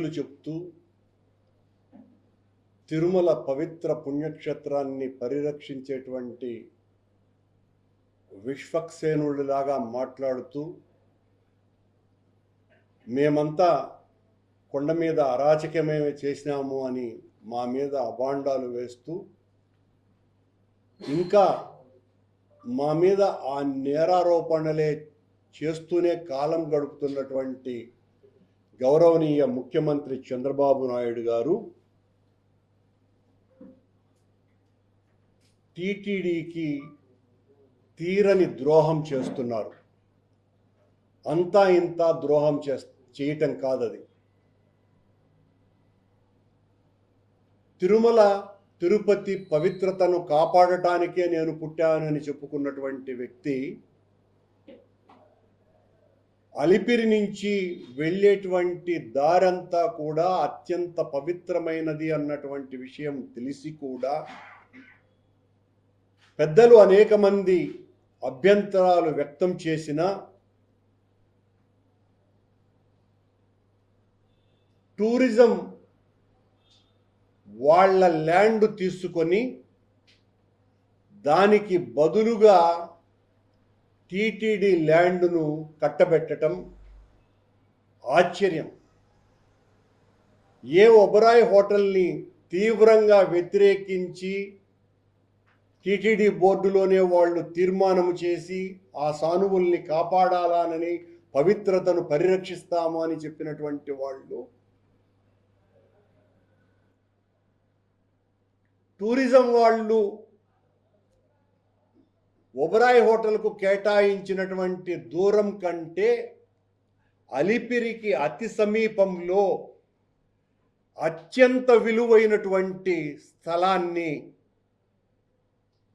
నీతులు చెప్తూ తిరుమల పవిత్ర పుణ్యక్షేత్రాన్ని పరిరక్షించేటువంటి విశ్వక్సేనుడిలాగా మాట్లాడుతూ మేమంతా కొండ మీద అరాచకమేమే చేసినాము అని మా మీద అభాండాలు వేస్తూ ఇంకా మా మీద ఆ నేరారోపణలే చేస్తూనే కాలం గడుపుతున్నటువంటి గౌరవనీయ ముఖ్యమంత్రి చంద్రబాబు నాయుడు గారు టీటీడీకి తీరని ద్రోహం చేస్తున్నారు. అంతా ఇంత ద్రోహం చేయటం కాదది. తిరుమల తిరుపతి పవిత్రతను కాపాడటానికే నేను పుట్టానని చెప్పుకున్నటువంటి వ్యక్తి అలిపిరి నుంచి వెళ్ళేటువంటి దారంతా కూడా అత్యంత పవిత్రమైనది అన్నటువంటి విషయం తెలిసి కూడా పెద్దలు అనేక మంది అభ్యంతరాలు వ్యక్తం చేసిన టూరిజం వాళ్ళ ల్యాండ్ తీసుకొని దానికి బదులుగా టీటీడీ ల్యాండ్ను కట్టబెట్టడం ఆశ్చర్యం. ఏ ఒబరాయ్ హోటల్ని తీవ్రంగా వ్యతిరేకించి టీటీడీ బోర్డులోనే వాళ్ళు తీర్మానం చేసి ఆ సానువుల్ని కాపాడాలని పవిత్రతను పరిరక్షిస్తాము అని చెప్పినటువంటి వాళ్ళు టూరిజం వాళ్ళు ఒబరాయ్ హోటల్కు కేటాయించినటువంటి దూరం కంటే అలిపిరికి అతి సమీపంలో అత్యంత విలువైనటువంటి స్థలాన్ని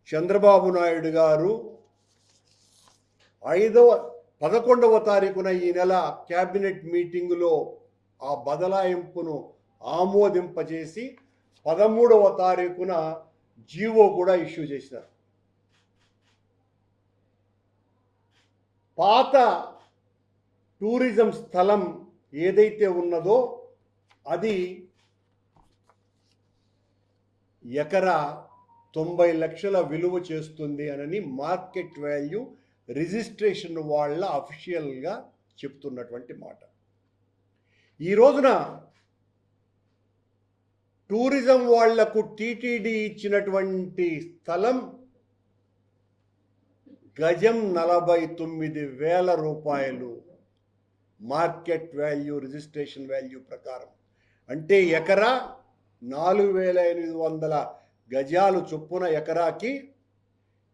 చంద్రబాబు నాయుడు గారు 11వ తారీఖున ఈ నెల క్యాబినెట్ మీటింగులో ఆ బదలాయింపును ఆమోదింపజేసి 13వ తారీఖున జీవో కూడా ఇష్యూ చేసినారు. పాత టూరిజం స్థలం ఏదైతే ఉన్నదో అది ఎకరా 90 లక్షల విలువ చేస్తుంది అని మార్కెట్ వాల్యూ రిజిస్ట్రేషన్ వాళ్ళ అఫీషియల్గా చెప్తున్నటువంటి మాట. ఈ రోజున టూరిజం వాళ్లకు టీటీడీ ఇచ్చినటువంటి స్థలం గజం 49,000 రూపాయలు మార్కెట్ వాల్యూ రిజిస్ట్రేషన్ వాల్యూ ప్రకారం. అంటే ఎకరా 4,800 గజాలు చొప్పున ఎకరాకి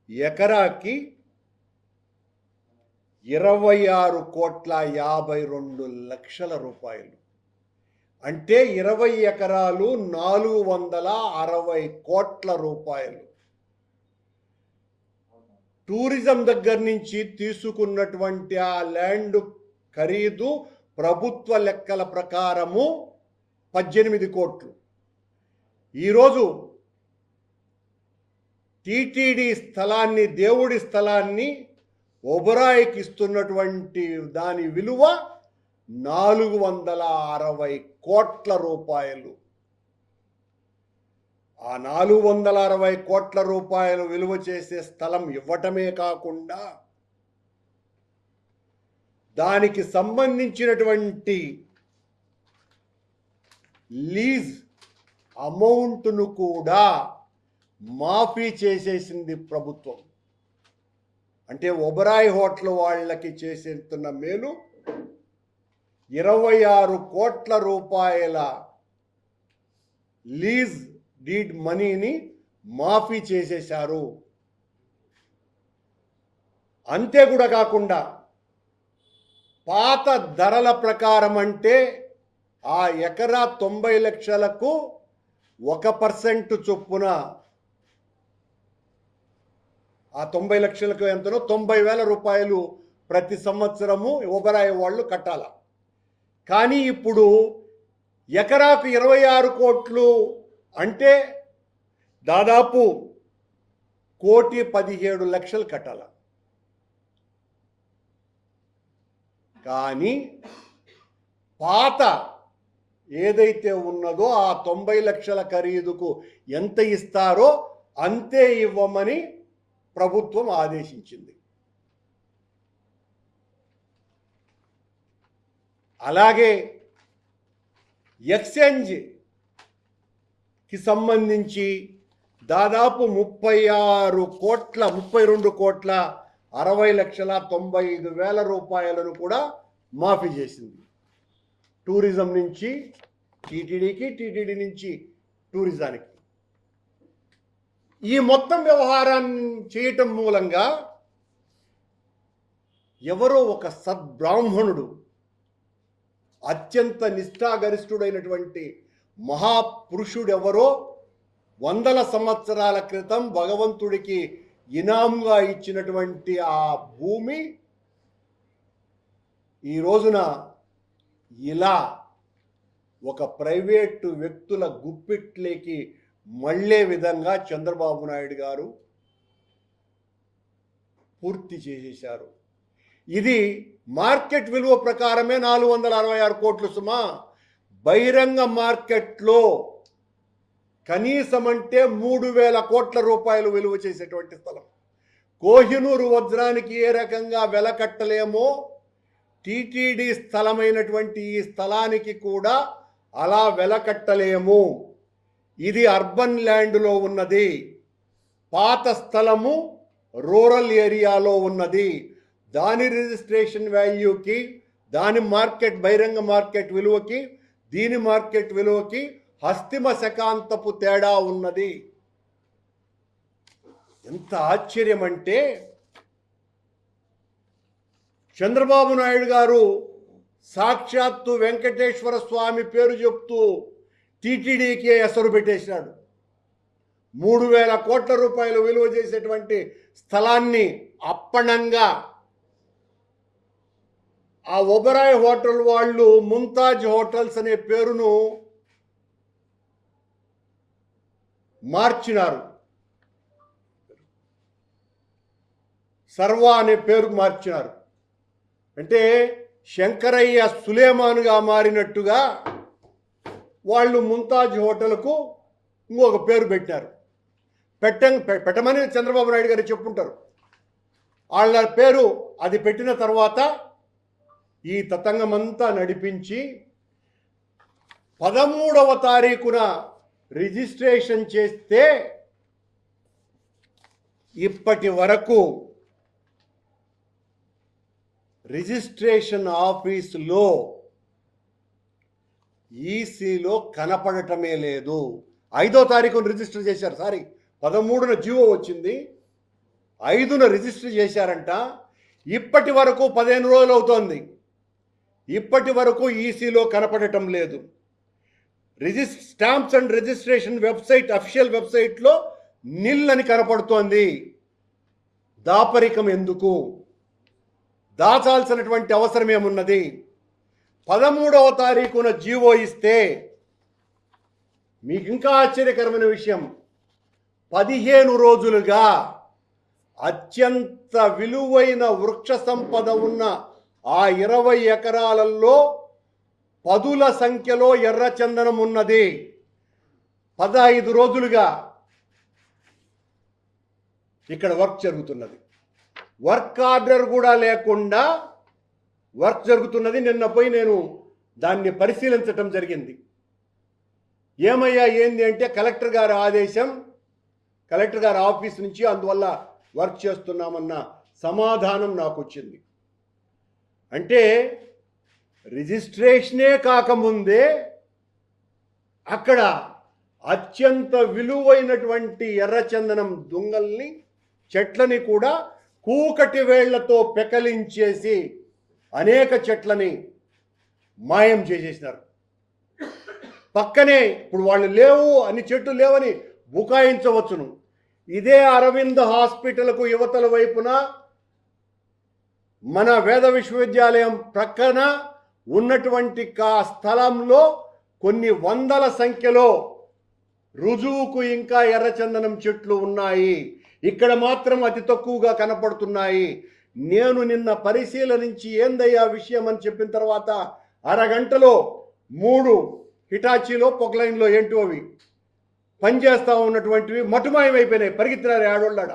26,52,00,000 రూపాయలు. అంటే 20 ఎకరాలు 460 కోట్ల రూపాయలు. టూరిజం దగ్గర నుంచి తీసుకున్నటువంటి ఆ ల్యాండ్ ఖరీదు ప్రభుత్వ లెక్కల ప్రకారము 18 కోట్లు. ఈరోజు టీటీడీ స్థలాన్ని, దేవుడి స్థలాన్ని ఒబరాయికి ఇస్తున్నటువంటి దాని విలువ 460 కోట్ల రూపాయలు. ఆ 460 కోట్ల రూపాయలు విలువ చేసే స్థలం ఇవ్వటమే కాకుండా దానికి సంబంధించినటువంటి లీజ్ అమౌంట్ను కూడా మాఫీ చేసేసింది ప్రభుత్వం. అంటే ఒబరాయ్ హోటల్ వాళ్ళకి చేసేస్తున్న మేలు 26 కోట్ల రూపాయల లీజ్ డీడ్ మనీని మాఫీ చేసేశారు. అంతే కూడా కాకుండా పాత ధరల ప్రకారం అంటే ఆ ఎకరా 90 లక్షలకు 1% చొప్పున, ఆ 90 లక్షలకు ఎంతనో 90,000 రూపాయలు ప్రతి సంవత్సరము ఒబరాయి వాళ్ళు కట్టాల. కానీ ఇప్పుడు ఎకరాకు 26 కోట్లు అంటే దాదాపు 1,17,00,000 కట్టాల. కానీ పాత ఏదైతే ఉన్నదో ఆ 90 లక్షల ఖరీదుకు ఎంత ఇస్తారో అంతే ఇవ్వమని ప్రభుత్వం ఆదేశించింది. అలాగే ఎక్స్చేంజ్కి సంబంధించి దాదాపు 32,60,95,00,000 రూపాయలను కూడా మాఫీ చేసింది. టూరిజం నుంచి టీటీడీకి, టీటీడీ నుంచి టూరిజానికి. ఈ మొత్తం వ్యవహారాన్ని చేయటం మూలంగా ఎవరో ఒక సద్బ్రాహ్మణుడు, అత్యంత నిష్ఠాగరిష్ఠుడైనటువంటి మహాపురుషుడెవరో 100 సంవత్సరాల క్రితం భగవంతుడికి ఇనాముగా ఇచ్చినటువంటి ఆ భూమి ఈ రోజున ఇలా ఒక ప్రైవేటు వ్యక్తుల గుప్పిట్లేకి మళ్ళే విధంగా చంద్రబాబు నాయుడు గారు పూర్తి చేసేశారు. ఇది మార్కెట్ విలువ ప్రకారమే 466 కోట్లు సుమా. బహిరంగ మార్కెట్లో కనీసం అంటే 3,000 కోట్ల రూపాయలు విలువ చేసేటువంటి స్థలం. కోహినూరు వజ్రానికి ఏ రకంగా వెల కట్టలేమో టీటీడీ స్థలమైనటువంటి ఈ స్థలానికి కూడా అలా వెల కట్టలేము. ఇది అర్బన్ ల్యాండ్లో ఉన్నది, పాత స్థలము రూరల్ ఏరియాలో ఉన్నది. దాని రిజిస్ట్రేషన్ వాల్యూకి, దాని మార్కెట్ బహిరంగ మార్కెట్ విలువకి, దీని మార్కెట్ విలువకి హస్తిమ శకాంతపు తేడా ఉన్నది. ఎంత ఆశ్చర్యం అంటే చంద్రబాబు నాయుడు గారు సాక్షాత్తు వెంకటేశ్వర స్వామి పేరు చెప్తూ టీటీడీకి ఎసరు పెట్టేశాడు. 3,000 కోట్ల రూపాయలు విలువ చేసేటువంటి స్థలాన్ని అప్పనంగా ఆ ఒబరాయ్ హోటల్ వాళ్ళు ముంతాజ్ హోటల్స్ అనే పేరును మార్చినారు. సర్వా అనే పేరు మార్చినారు. అంటే శంకరయ్య సులేమానుగా మారినట్టుగా వాళ్ళు ముంతాజ్ హోటల్కు ఇంకొక పేరు పెట్టారు. పెట్టమని చంద్రబాబు నాయుడు గారు చెప్పుంటారు. వాళ్ళ పేరు అది పెట్టిన తర్వాత ఈ తతంగమంతా నడిపించి 13వ తారీఖున రిజిస్ట్రేషన్ చేస్తే ఇప్పటి వరకు రిజిస్ట్రేషన్ ఆఫీసులో ఈసీలో కనపడటమే లేదు. 5వ తారీఖున రిజిస్టర్ చేశారు. 13న జీవో వచ్చింది, 5న రిజిస్టర్ చేశారంట. ఇప్పటి వరకు 15 రోజులు అవుతోంది. ఇప్పటి వరకు ఈసీలో కనపడటం లేదు. Stamps and registration website, official వెబ్సైట్లో నిల్ అని కనపడుతోంది. దాపరికం ఎందుకు? దాచాల్సినటువంటి అవసరం ఏమున్నది? 13వ తారీఖున జీవో ఇస్తే మీకు ఇంకా ఆశ్చర్యకరమైన విషయం, 15 రోజులుగా అత్యంత విలువైన వృక్ష సంపద ఉన్న ఆ 20 ఎకరాలలో 10ల సంఖ్యలో ఎర్రచందనం ఉన్నది. 15 రోజులుగా ఇక్కడ వర్క్ జరుగుతున్నది. వర్క్ ఆర్డర్ కూడా లేకుండా వర్క్ జరుగుతున్నది. నిన్న పోయి నేను దాన్ని పరిశీలించటం జరిగింది. ఏమయ్యా ఏంది అంటే కలెక్టర్ గారి ఆదేశం, కలెక్టర్ గారి ఆఫీస్ నుంచి, అందువల్ల వర్క్ చేస్తున్నామన్న సమాధానం నాకు వచ్చింది. అంటే రిజిస్ట్రేషనే కాకముందే అక్కడ అత్యంత విలువైనటువంటి ఎర్రచందనం దుంగల్ని, చెట్లని కూడా కూకటి వేళ్లతో పెకలించేసి అనేక చెట్లని మాయం చేసేసినారు. పక్కనే ఇప్పుడు వాళ్ళు లేవు అని, చెట్లు లేవని బుకాయించవచ్చును. ఇదే అరవింద్ హాస్పిటల్కు యువతల వైపున మన వేద విశ్వవిద్యాలయం ప్రక్కన ఉన్నటువంటి స్థలంలో కొన్ని 100ల సంఖ్యలో రుజువుకు ఇంకా ఎర్రచందనం చెట్లు ఉన్నాయి. ఇక్కడ మాత్రం అతి తక్కువగా కనపడుతున్నాయి. నేను నిన్న పరిశీలనించి ఏందయ్యా విషయం అని చెప్పిన తర్వాత అరగంటలో 3 హిటాచీలో పొక్లైన్లో ఏంటో అవి పనిచేస్తూ ఉన్నటువంటివి మటుమాయమైపోయినాయి. పరిగెత్తినారు ఆడోళ్ళాడ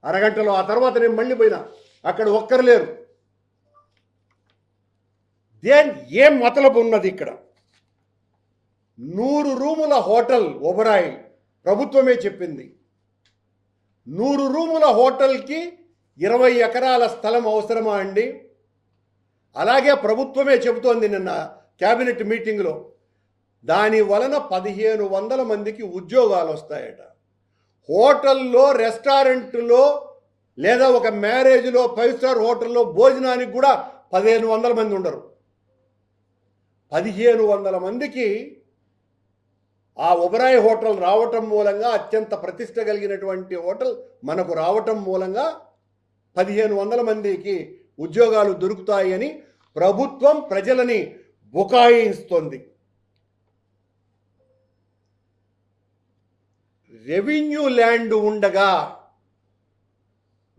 అరగంటలో. ఆ తర్వాత నేను మళ్ళీ పోయినా, అక్కడ ఒక్కరు లేరు. ఏం మతలబు ఉన్నది ఇక్కడ? 100 రూముల హోటల్ ఒబరాయ్ ప్రభుత్వమే చెప్పింది. 100 రూముల హోటల్కి 20 ఎకరాల స్థలం అవసరమా అండి? అలాగే ప్రభుత్వమే చెబుతోంది నిన్న క్యాబినెట్ మీటింగ్లో. దాని వలన 1500 మందికి ఉద్యోగాలు వస్తాయట. హోటల్లో, రెస్టారెంట్లో లేదా ఒక మ్యారేజ్లో, 5 స్టార్ హోటల్లో భోజనానికి కూడా 1500 మంది ఉండరు. 1500 మందికి ఆ ఒబరాయ్ హోటల్ రావటం మూలంగా, అత్యంత ప్రతిష్ట కలిగినటువంటి హోటల్ మనకు రావటం మూలంగా 1500 మందికి ఉద్యోగాలు దొరుకుతాయి అని ప్రభుత్వం ప్రజలని బుకాయిస్తోంది. రెవెన్యూ ల్యాండ్ ఉండగా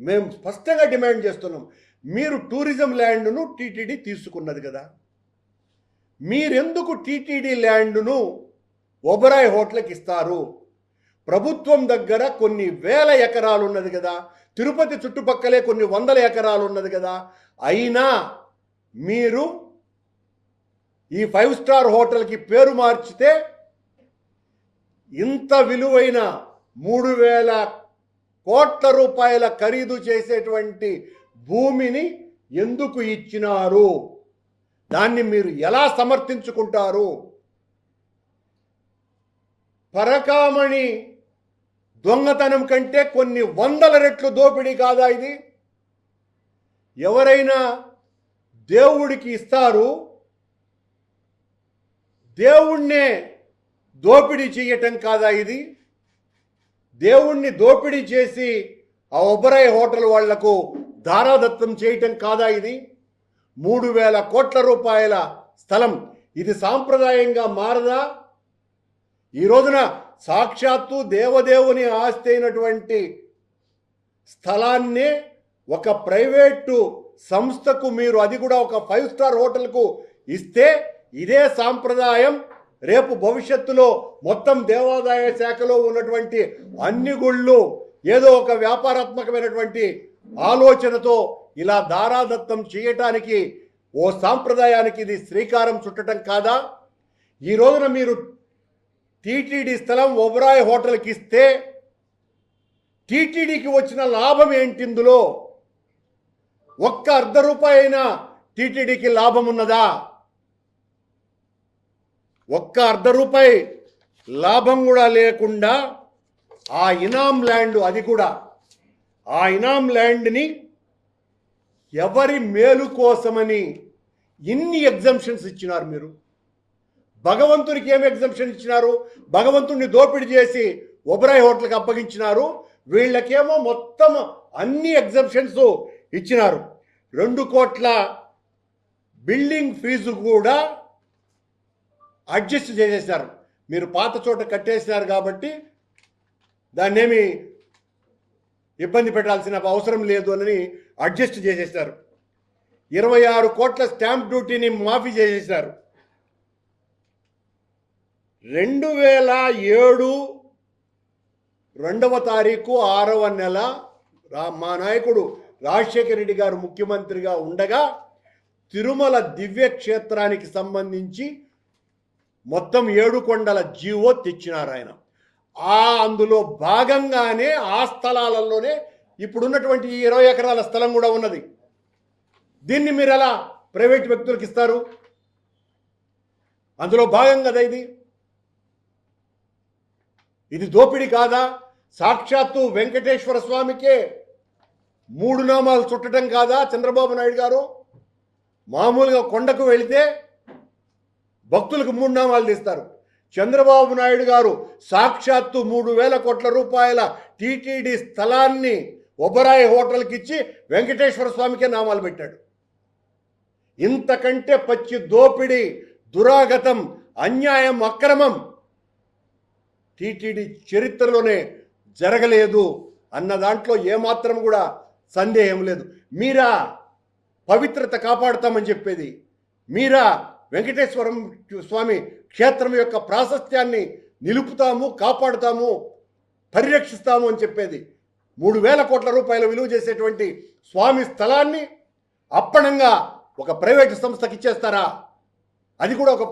మేము స్పష్టంగా డిమాండ్ చేస్తున్నాం, మీరు టూరిజం ల్యాండ్ను టీటీడీ తీసుకున్నది కదా, మీరెందుకు టీటీడీ ల్యాండ్ను ఒబరాయ్ హోటల్కి ఇస్తారు? ప్రభుత్వం దగ్గర కొన్ని వేల ఎకరాలు ఉన్నది కదా, తిరుపతి చుట్టుపక్కలే కొన్ని వందల ఎకరాలు ఉన్నది కదా, అయినా మీరు ఈ 5 స్టార్ హోటల్కి పేరు మార్చితే ఇంత విలువైన 3000 కోట్ల రూపాయల ఖరీదు చేసేటువంటి భూమిని ఎందుకు ఇచ్చినారు? దాన్ని మీరు ఎలా సమర్థించుకుంటారు? పరకామణి దొంగతనం కంటే కొన్ని 100 రెట్లు దోపిడీ కాదా ఇది? ఎవరైనా దేవుడికి ఇస్తారు, దేవుణ్ణే దోపిడీ చేయటం కాదా ఇది? దేవుణ్ణి దోపిడీ చేసి ఆ ఒబరాయ్ హోటల్ వాళ్లకు దారాదత్తం చేయటం కాదా ఇది? 3000 కోట్ల రూపాయల స్థలం ఇది సాంప్రదాయంగా మారదా? ఈ రోజున సాక్షాత్తు దేవదేవుని ఆస్తి అయినటువంటి స్థలాన్నే ఒక ప్రైవేటు సంస్థకు మీరు, అది కూడా ఒక 5 స్టార్ హోటల్కు ఇస్తే, ఇదే సాంప్రదాయం రేపు భవిష్యత్తులో మొత్తం దేవాదాయ శాఖలో ఉన్నటువంటి అన్ని గుళ్ళు ఏదో ఒక వ్యాపారాత్మకమైనటువంటి ఆలోచనతో ఇలా దారాదత్తం చేయటానికి, ఓ సాంప్రదాయానికి ఇది శ్రీకారం చుట్టడం కాదా? ఈ రోజున మీరు టీటీడీ స్థలం ఒబరాయ్ హోటల్కి ఇస్తే టీటీడీకి వచ్చిన లాభం ఏంటి? ఇందులో ఒక్క ₹1 అయినా టీటీడీకి లాభం ఉన్నదా? ఒక్క ₹1 లాభం కూడా లేకుండా ఆ ఇనాం ల్యాండ్, అది కూడా ఆ ఇనాం ల్యాండ్ని ఎవరి మేలు కోసమని ఇన్ని ఎగ్జంప్షన్స్ ఇచ్చినారు మీరు? భగవంతునికి ఏమి ఎగ్జంప్షన్ ఇచ్చినారు? భగవంతుడిని దోపిడీ చేసి ఒబరాయ్ హోటల్కి అప్పగించినారు. వీళ్ళకేమో మొత్తం అన్ని ఎగ్జంప్షన్స్ ఇచ్చినారు. 2 కోట్ల బిల్డింగ్ ఫీజు కూడా అడ్జస్ట్ చేసేసారు. మీరు పాత చోట కట్టేసినారు కాబట్టి దాన్నేమి ఇబ్బంది పెట్టాల్సిన అవసరం లేదు అని అడ్జస్ట్ చేసేసారు. 26 కోట్ల స్టాంప్ డ్యూటీని మాఫీ చేసేసారు. 2007 2వ తారీఖు 6వ నెల మా నాయకుడు రాజశేఖర రెడ్డి గారు ముఖ్యమంత్రిగా ఉండగా తిరుమల దివ్యక్షేత్రానికి సంబంధించి మొత్తం 7 కొండల జీవో తెచ్చినారు ఆయన. అందులో భాగంగానే ఆ స్థలాలలోనే ఇప్పుడున్నటువంటి 20 ఎకరాల స్థలం కూడా ఉన్నది. దీన్ని మీరు ఎలా ప్రైవేట్ వ్యక్తులకు ఇస్తారు? అందులో భాగం కదా ఇది. ఇది దోపిడీ కాదా? సాక్షాత్తు వెంకటేశ్వర స్వామికే 3 నామాలు చుట్టడం కాదా చంద్రబాబు నాయుడు గారు? మామూలుగా కొండకు వెళితే భక్తులకు 3 నామాలు తీస్తారు. చంద్రబాబు నాయుడు గారు సాక్షాత్తు 3000 కోట్ల రూపాయల టీటీడీ స్థలాన్ని ఒబరాయ్ హోటల్కి ఇచ్చి వెంకటేశ్వర స్వామికే నామాలు పెట్టాడు. ఇంతకంటే పచ్చి దోపిడీ, దురాగతం, అన్యాయం, అక్రమం టీటీడీ చరిత్రలోనే జరగలేదు అన్న దాంట్లో ఏమాత్రం కూడా సందేహం లేదు. మీరా పవిత్రత కాపాడుతామని చెప్పేది? మీరా వెంకటేశ్వరం స్వామి క్షేత్రం యొక్క ప్రాశస్త్యాన్ని నిలుపుతాము, కాపాడుతాము, పరిరక్షిస్తాము అని చెప్పేది. 3,000 కోట్ల రూపాయలు విలువ చేసేటువంటి స్వామి స్థలాన్ని అప్పనంగా ఒక ప్రైవేటు సంస్థకి ఇచ్చేస్తారా? అది కూడా ఒక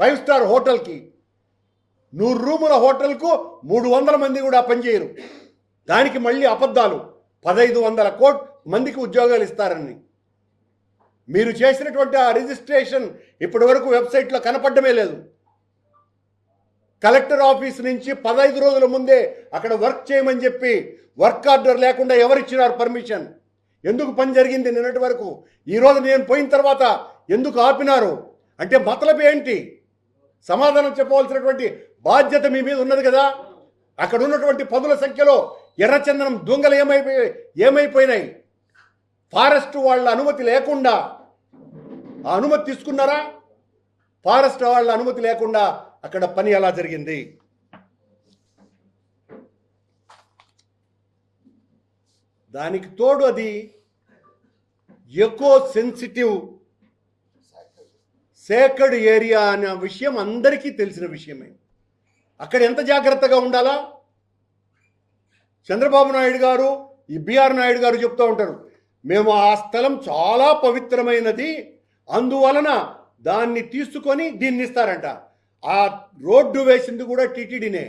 5 స్టార్ హోటల్కి, 100 రూముల హోటల్కు 300 మంది కూడా పనిచేయరు. దానికి మళ్ళీ అబద్ధాలు, 1,500 మందికి ఉద్యోగాలు ఇస్తారని. మీరు చేసినటువంటి ఆ రిజిస్ట్రేషన్ ఇప్పటి వరకు వెబ్సైట్లో కనపడమే లేదు. కలెక్టర్ ఆఫీస్ నుంచి 15 రోజుల ముందే అక్కడ వర్క్ చేయమని చెప్పి వర్క్ ఆర్డర్ లేకుండా ఎవరిచ్చినారు పర్మిషన్? ఎందుకు పని జరిగింది నిన్నటి వరకు? ఈరోజు నేను పోయిన తర్వాత ఎందుకు ఆపినారు అంటే మతలబు ఏంటి? సమాధానం చెప్పవలసినటువంటి బాధ్యత మీ మీద ఉన్నది కదా. అక్కడ ఉన్నటువంటి పదుల సంఖ్యలో ఎర్రచందనం దొంగలు ఏమైపోయినాయి? ఫారెస్ట్ వాళ్ళ అనుమతి లేకుండా ఆ అనుమతి తీసుకున్నారా? ఫారెస్ట్ వాళ్ళ అనుమతి లేకుండా అక్కడ పని ఎలా జరిగింది? దానికి తోడు అది ఎకో సెన్సిటివ్ సేక్రెడ్ ఏరియా అనే విషయం అందరికీ తెలిసిన విషయమే. అక్కడ ఎంత జాగ్రత్తగా ఉండాలా? చంద్రబాబు నాయుడు గారు, ఈ బిఆర్ నాయుడు గారు చెప్తూ ఉంటారు, మేము ఆ స్థలం చాలా పవిత్రమైనది, అందువలన దాన్ని తీసుకొని దీన్ని ఇస్తారంట. ఆ రోడ్డు వేసింది కూడా టీటీడీనే,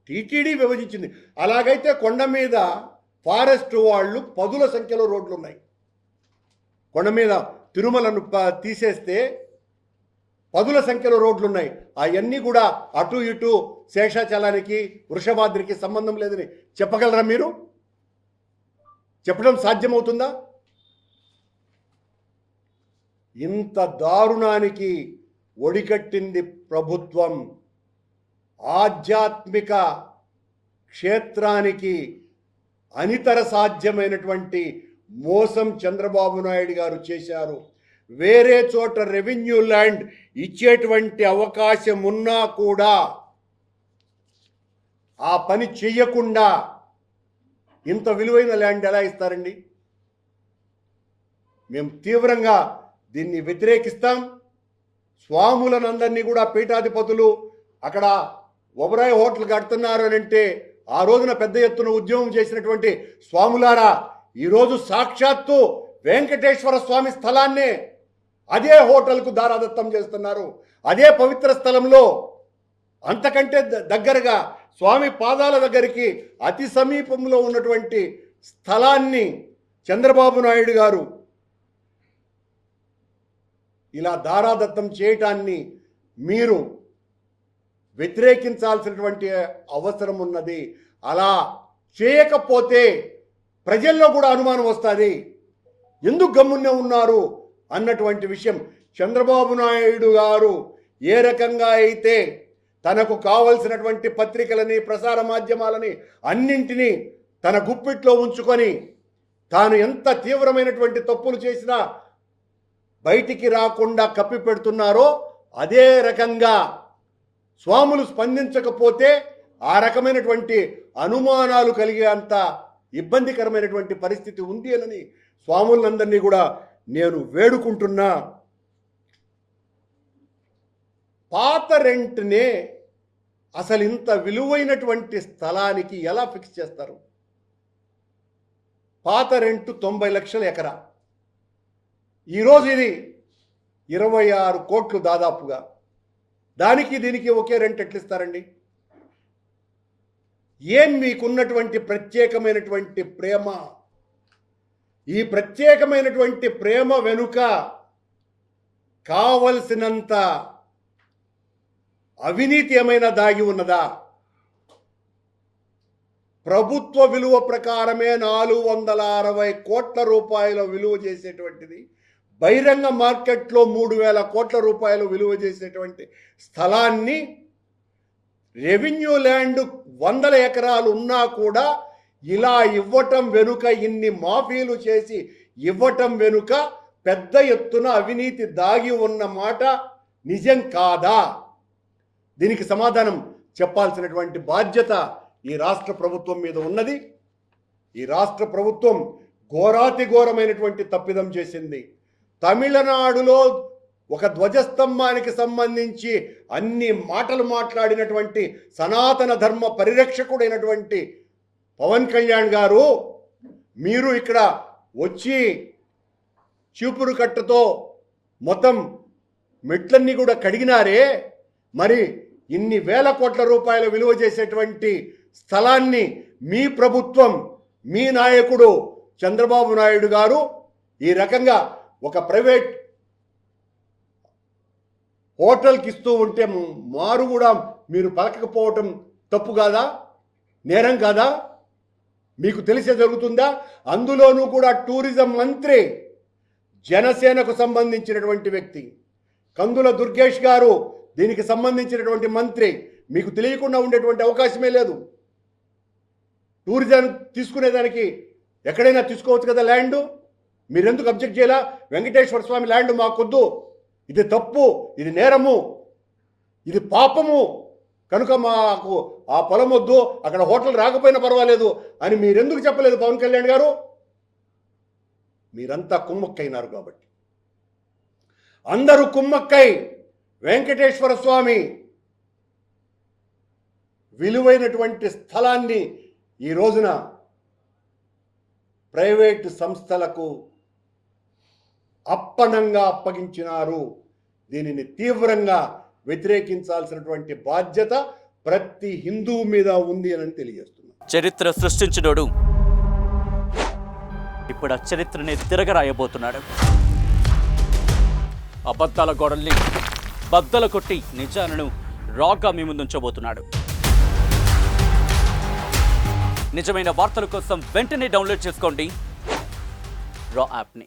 టీటీడీ విభజించింది. అలాగైతే కొండ మీద ఫారెస్ట్ వాళ్ళు 10ల సంఖ్యలో రోడ్లు ఉన్నాయి. కొండ మీద తిరుమలను తీసేస్తే 10ల సంఖ్యలో రోడ్లు ఉన్నాయి. అవన్నీ కూడా అటు ఇటు శేషాచలానికి, వృషభాద్రికి సంబంధం లేదని చెప్పగలరా మీరు? చెప్పడం సాధ్యమవుతుందా? ఇంత దారుణానికి ఒడికట్టింది ప్రభుత్వం. ఆధ్యాత్మిక క్షేత్రానికి అనితర సాధ్యమైనటువంటి మోసం చంద్రబాబు నాయుడు గారు చేశారు. వేరే చోట రెవెన్యూ ల్యాండ్ ఇచ్చేటువంటి అవకాశం ఉన్నా కూడా ఆ పని చెయ్యకుండా ఇంత విలువైన ల్యాండ్ ఎలా ఇస్తారండి? మేము తీవ్రంగా దీన్ని వ్యతిరేకిస్తాం. స్వాములనందరినీ కూడా పీఠాధిపతులు అక్కడ ఒబరాయ్ హోటల్ కడుతున్నారు అని అంటే ఆ రోజున పెద్ద ఎత్తున ఉద్యమం చేసినటువంటి స్వాములారా, ఈరోజు సాక్షాత్తు వెంకటేశ్వర స్వామి స్థలాన్నే అదే హోటల్కు దారాదత్తం చేస్తున్నారు. అదే పవిత్ర స్థలంలో అంతకంటే దగ్గరగా స్వామి పాదాల దగ్గరికి అతి సమీపంలో ఉన్నటువంటి స్థలాన్ని చంద్రబాబు నాయుడు గారు ఇలా దారాదత్తం చేయటాన్ని మీరు వ్యతిరేకించాల్సినటువంటి అవసరం ఉన్నది. అలా చేయకపోతే ప్రజల్లో కూడా అనుమానం వస్తుంది, ఎందుకు గమ్మునే ఉన్నారు అన్నటువంటి విషయం. చంద్రబాబు నాయుడు గారు ఏ రకంగా అయితే తనకు కావలసినటువంటి పత్రికలని, ప్రసార మాధ్యమాలని అన్నింటినీ తన గుప్పిట్లో ఉంచుకొని తాను ఎంత తీవ్రమైనటువంటి తప్పులు చేసినా బయటికి రాకుండా కప్పిపెడుతున్నారో, అదే రకంగా స్వాములు స్పందించకపోతే ఆ రకమైనటువంటి అనుమానాలు కలిగేంత ఇబ్బందికరమైనటువంటి పరిస్థితి ఉంది అని స్వాములందరినీ కూడా నేను వేడుకుంటున్నా. పాత రెంట్నే అసలు ఇంత విలువైనటువంటి స్థలానికి ఎలా ఫిక్స్ చేస్తారు? పాత రెంటు 90 లక్షల ఎకరా, ఈరోజు ఇది 26 కోట్లు దాదాపుగా. దానికి దీనికి ఒకే రెంట్ ఎట్లా ఇస్తారండి? ఏం మీకున్నటువంటి ప్రత్యేకమైనటువంటి ప్రేమ? ఈ ప్రత్యేకమైనటువంటి ప్రేమ వెనుక కావలసినంత అవినీతి ఏమైనా దాగి ఉన్నదా? ప్రభుత్వ విలువ ప్రకారమే 460 కోట్ల రూపాయల విలువ చేసేటువంటిది, బహిరంగ మార్కెట్లో 3,000 కోట్ల రూపాయలు విలువ చేసేటువంటి స్థలాన్ని రెవెన్యూ ల్యాండ్ 100 ఎకరాలు ఉన్నా కూడా ఇలా ఇవ్వటం వెనుక, ఇన్ని మాఫీలు చేసి ఇవ్వటం వెనుక పెద్ద ఎత్తున అవినీతి దాగి ఉన్న మాట నిజం కాదా? దీనికి సమాధానం చెప్పాల్సినటువంటి బాధ్యత ఈ రాష్ట్ర ప్రభుత్వం మీద ఉన్నది. ఈ రాష్ట్ర ప్రభుత్వం ఘోరాతి ఘోరమైనటువంటి తప్పిదం చేసింది. తమిళనాడులో ఒక ధ్వజస్తంభానికి సంబంధించి అన్ని మాటలు మాట్లాడినటువంటి సనాతన ధర్మ పరిరక్షకుడైనటువంటి పవన్ కళ్యాణ్ గారు, మీరు ఇక్కడ వచ్చి చీపురు కట్టతో మొత్తం మెట్లన్నీ కూడా కడిగినారే, మరి ఇన్ని వేల కోట్ల రూపాయల విలువ చేసేటువంటి స్థలాన్ని మీ ప్రభుత్వం, మీ నాయకుడు చంద్రబాబు నాయుడు గారు ఈ రకంగా ఒక ప్రైవేట్ హోటల్కి ఇస్తూ ఉంటే మారు కూడా మీరు పలకకపోవటం తప్పు కాదా, నేరం కాదా? మీకు తెలిసే జరుగుతుందా? అందులోనూ కూడా టూరిజం మంత్రి, జనసేనకు సంబంధించినటువంటి వ్యక్తి కందుల దుర్గేష్ గారు దీనికి సంబంధించినటువంటి మంత్రి. మీకు తెలియకుండా ఉండేటువంటి అవకాశమే లేదు. టూరిజం తీసుకునేదానికి ఎక్కడైనా తీసుకోవచ్చు కదా ల్యాండ్. మీరెందుకు అబ్జెక్ట్ చేయాలా? వెంకటేశ్వర స్వామి ల్యాండ్ మాకొద్దు, ఇది తప్పు, ఇది నేరము, ఇది పాపము, కనుక మాకు ఆ పొలం వద్దు, అక్కడ హోటల్ రాకపోయినా పర్వాలేదు అని మీరెందుకు చెప్పలేదు పవన్ కళ్యాణ్ గారు? మీరంతా కుమ్మక్కైనారు కాబట్టి. అందరూ కుమ్మక్కై వెంకటేశ్వర స్వామి విలువైనటువంటి స్థలాన్ని ఈ రోజున ప్రైవేటు సంస్థలకు అప్పనంగా అప్పగించినారు. దీనిని తీవ్రంగా వ్యతిరేకించాల్సినటువంటి బాధ్యత ప్రతి హిందువు మీద ఉంది అని తెలియజేస్తున్నా. చరిత్ర సృష్టించినోడు ఇప్పుడు ఆ చరిత్రని తిరగరాయబోతున్నాడు. అబద్ధాల గోడల్ని బద్దలు కొట్టి నిజాలను రాగా మీ ముందుంచబోతున్నాడు. నిజమైన వార్తల కోసం వెంటనే డౌన్లోడ్ చేసుకోండి రా యాప్ని.